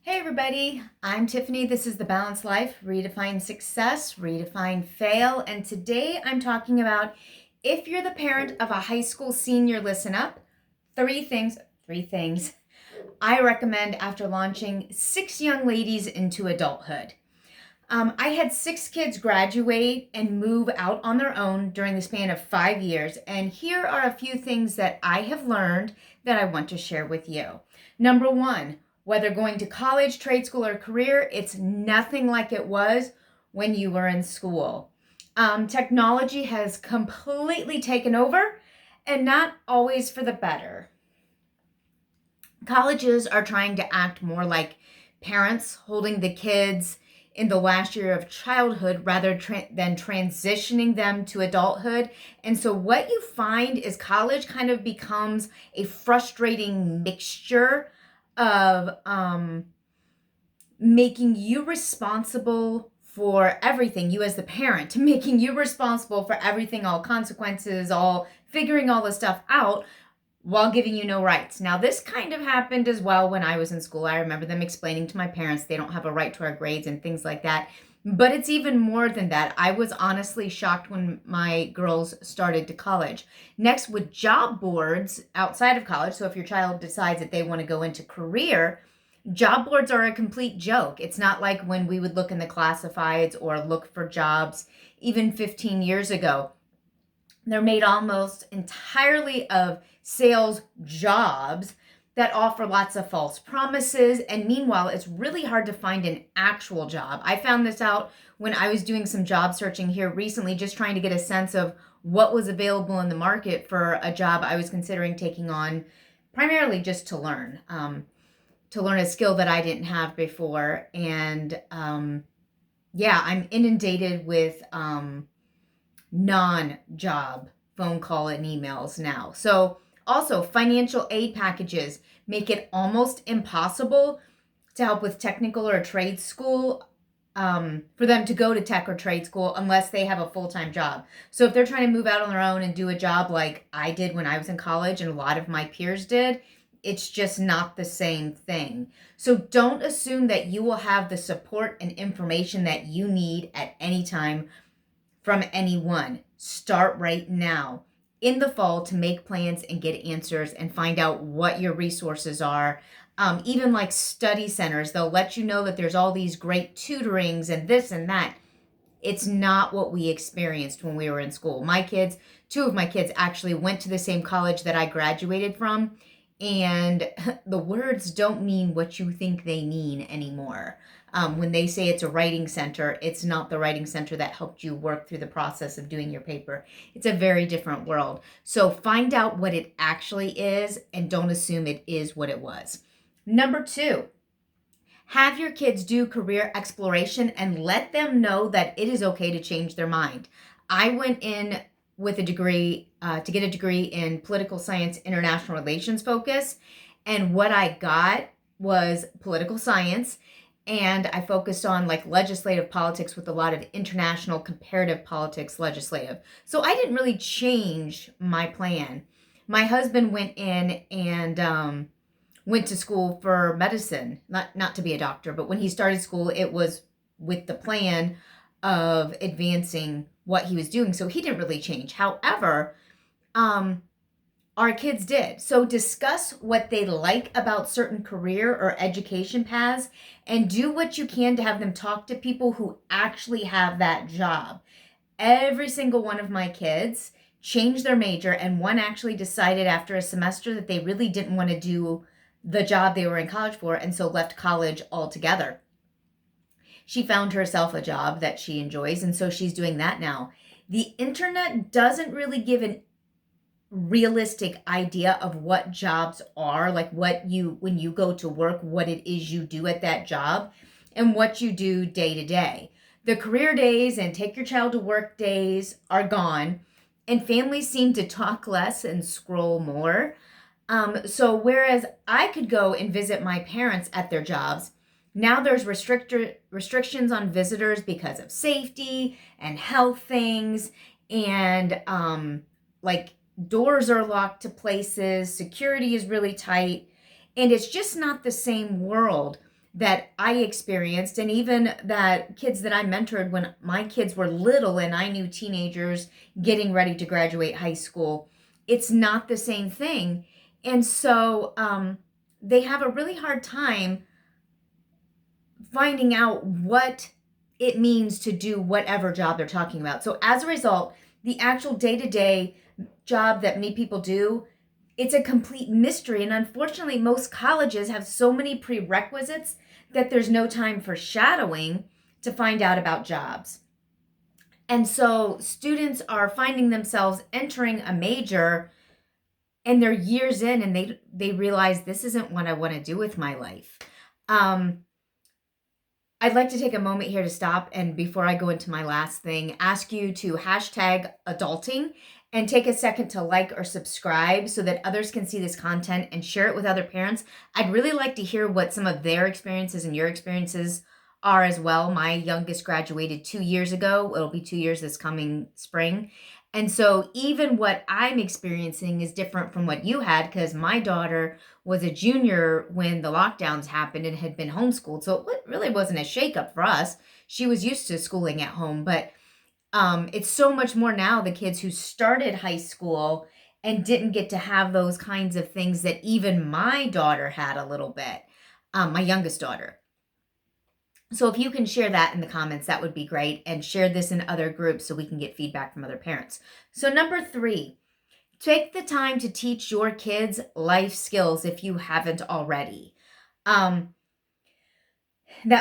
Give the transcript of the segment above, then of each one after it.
Hey everybody, I'm Tiffany. This is The Balanced Life, Redefine Success, Redefine Fail. And today I'm talking about if you're the parent of a high school senior, listen up. Three things I recommend after launching 6 young ladies into adulthood. I had 6 kids graduate and move out on their own during the span of 5 years. And here are a few things that I have learned that I want to share with you. Number one, whether going to college, trade school, or career, it's nothing like it was when you were in school. Technology has completely taken over and not always for the better. Colleges are trying to act more like parents holding the kids in the last year of childhood rather than transitioning them to adulthood. And so what you find is college kind of becomes a frustrating mixture of making you responsible for everything, you as the parent, making you responsible for everything, all consequences, all figuring all this stuff out while giving you no rights. Now, this kind of happened as well when I was in school. I remember them explaining to my parents they don't have a right to our grades and things like that. But it's even more than that. I was honestly shocked when my girls started to college. Next, with job boards outside of college, so if your child decides that they want to go into career, job boards are a complete joke. It's not like when we would look in the classifieds or look for jobs even 15 years ago. They're made almost entirely of sales jobs that offer lots of false promises. And meanwhile, it's really hard to find an actual job. I found this out when I was doing some job searching here recently, just trying to get a sense of what was available in the market for a job I was considering taking on, primarily just to learn a skill that I didn't have before. And yeah, I'm inundated with non-job phone call and emails now. So also, financial aid packages make it almost impossible to help with technical or trade school, for them to go to tech or trade school unless they have a full-time job. So if they're trying to move out on their own and do a job like I did when I was in college and a lot of my peers did, it's just not the same thing. So don't assume that you will have the support and information that you need at any time from anyone. Start right now in the fall to make plans and get answers and find out what your resources are. Even like study centers, they'll let you know that there's all these great tutorings and this and that. It's not what we experienced when we were in school. Two of my kids actually went to the same college that I graduated from, and the words don't mean what you think they mean anymore. When they say it's a writing center, it's not the writing center that helped you work through the process of doing your paper. It's a very different world. So find out what it actually is and don't assume it is what it was. Number two, have your kids do career exploration and let them know that it is okay to change their mind. I went in with a degree to get a degree in political science, international relations focus. And what I got was political science. And I focused on like legislative politics with a lot of international comparative politics legislative. So I didn't really change my plan. My husband went in and went to school for medicine, not to be a doctor, but when he started school, it was with the plan of advancing what he was doing. So he didn't really change. However, our kids did. So discuss what they like about certain career or education paths and do what you can to have them talk to people who actually have that job. Every single one of my kids changed their major, and one actually decided after a semester that they really didn't want to do the job they were in college for, and so left college altogether. She found herself a job that she enjoys, and so she's doing that now. The internet doesn't really give an realistic idea of what jobs are, like when you go to work, what it is you do at that job and what you do day to day. The career days and take your child to work days are gone, and families seem to talk less and scroll more. So whereas I could go and visit my parents at their jobs, now there's restrictions on visitors because of safety and health things, and like doors are locked to places, security is really tight, and it's just not the same world. that I experienced, and even that kids that I mentored when my kids were little and I knew teenagers getting ready to graduate high school. It's not the same thing. And so they have a really hard time finding out what it means to do whatever job they're talking about. So as a result, the actual day-to-day job that many people do, it's a complete mystery. And unfortunately, most colleges have so many prerequisites that there's no time for shadowing to find out about jobs. And so students are finding themselves entering a major and they're years in and they realize this isn't what I want to do with my life. I'd like to take a moment here to stop and before I go into my last thing, ask you to hashtag adulting and take a second to like or subscribe so that others can see this content and share it with other parents. I'd really like to hear what some of their experiences and your experiences are as well. My youngest graduated 2 years ago. It'll be 2 years this coming spring. And so even what I'm experiencing is different from what you had because my daughter was a junior when the lockdowns happened and had been homeschooled. So it really wasn't a shakeup for us. She was used to schooling at home, but it's so much more now the kids who started high school and didn't get to have those kinds of things that even my daughter had a little bit, my youngest daughter. So if you can share that in the comments, that would be great. And share this in other groups so we can get feedback from other parents. So number 3, take the time to teach your kids life skills if you haven't already. That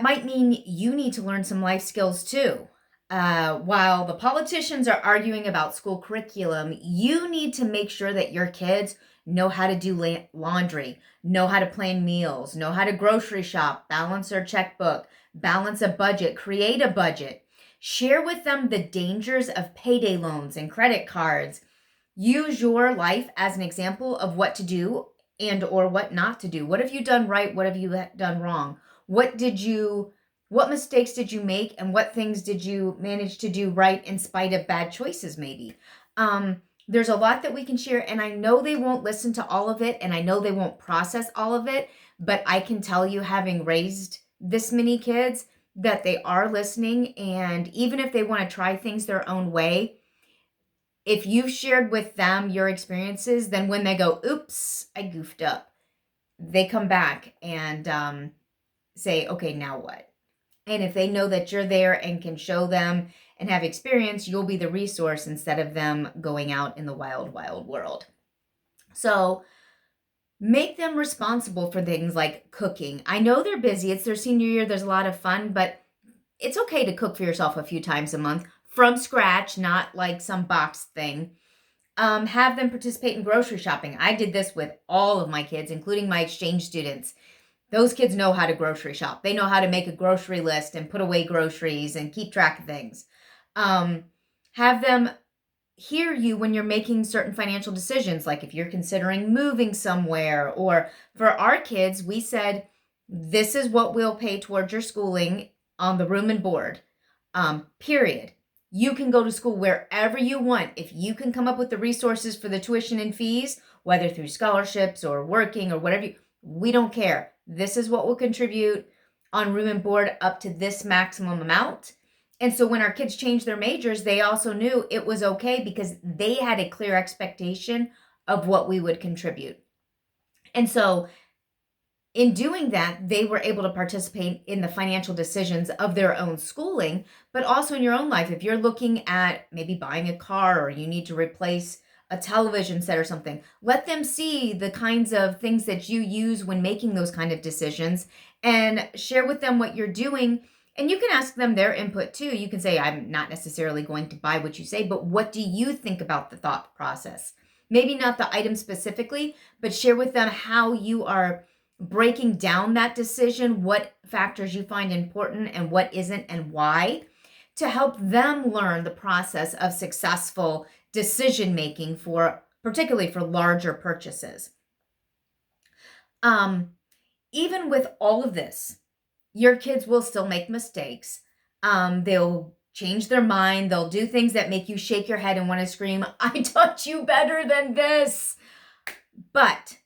might mean you need to learn some life skills too. While the politicians are arguing about school curriculum, you need to make sure that your kids know how to do laundry, know how to plan meals, know how to grocery shop, balance their checkbook, balance a budget, create a budget. Share with them the dangers of payday loans and credit cards. Use your life as an example of what to do and or what not to do. What have you done right? What have you done wrong? What mistakes did you make and what things did you manage to do right in spite of bad choices maybe? There's a lot that we can share and I know they won't listen to all of it and I know they won't process all of it, but I can tell you having raised this many kids that they are listening, and even if they want to try things their own way, if you've shared with them your experiences, then when they go, oops, I goofed up, they come back and say, okay, now what? And if they know that you're there and can show them and have experience, you'll be the resource instead of them going out in the wild, wild world. So make them responsible for things like cooking. I know they're busy. It's their senior year. There's a lot of fun, but it's okay to cook for yourself a few times a month from scratch, not like some boxed thing. Have them participate in grocery shopping. I did this with all of my kids, including my exchange students. Those kids know how to grocery shop. They know how to make a grocery list and put away groceries and keep track of things. Have them hear you when you're making certain financial decisions, like if you're considering moving somewhere, or for our kids, we said, this is what we'll pay towards your schooling on the room and board, period. You can go to school wherever you want. If you can come up with the resources for the tuition and fees, whether through scholarships or working or whatever, we don't care. This is what we'll contribute on room and board up to this maximum amount. And so when our kids changed their majors, they also knew it was okay because they had a clear expectation of what we would contribute. And so in doing that, they were able to participate in the financial decisions of their own schooling, but also in your own life. If you're looking at maybe buying a car or you need to replace a television set or something, let them see the kinds of things that you use when making those kind of decisions and share with them what you're doing. And you can ask them their input too. You can say, I'm not necessarily going to buy what you say, but what do you think about the thought process? Maybe not the item specifically, but share with them how you are breaking down that decision, what factors you find important and what isn't and why, to help them learn the process of successful decision making particularly for larger purchases. Even with all of this, your kids will still make mistakes. They'll change their mind. They'll do things that make you shake your head and want to scream, I taught you better than this. But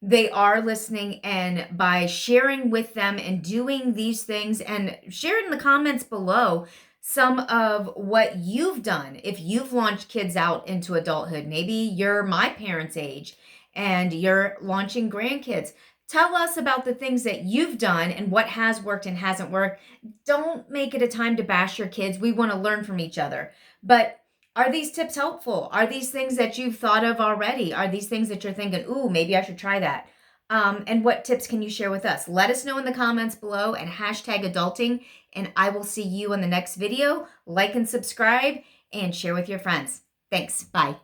they are listening, and by sharing with them and doing these things, and share in the comments below some of what you've done. If you've launched kids out into adulthood, maybe you're my parents' age and you're launching grandkids. Tell us about the things that you've done and what has worked and hasn't worked. Don't make it a time to bash your kids. We want to learn from each other. But are these tips helpful? Are these things that you've thought of already? Are these things that you're thinking, ooh, maybe I should try that? And what tips can you share with us? Let us know in the comments below and hashtag adulting. And I will see you in the next video. Like and subscribe and share with your friends. Thanks. Bye.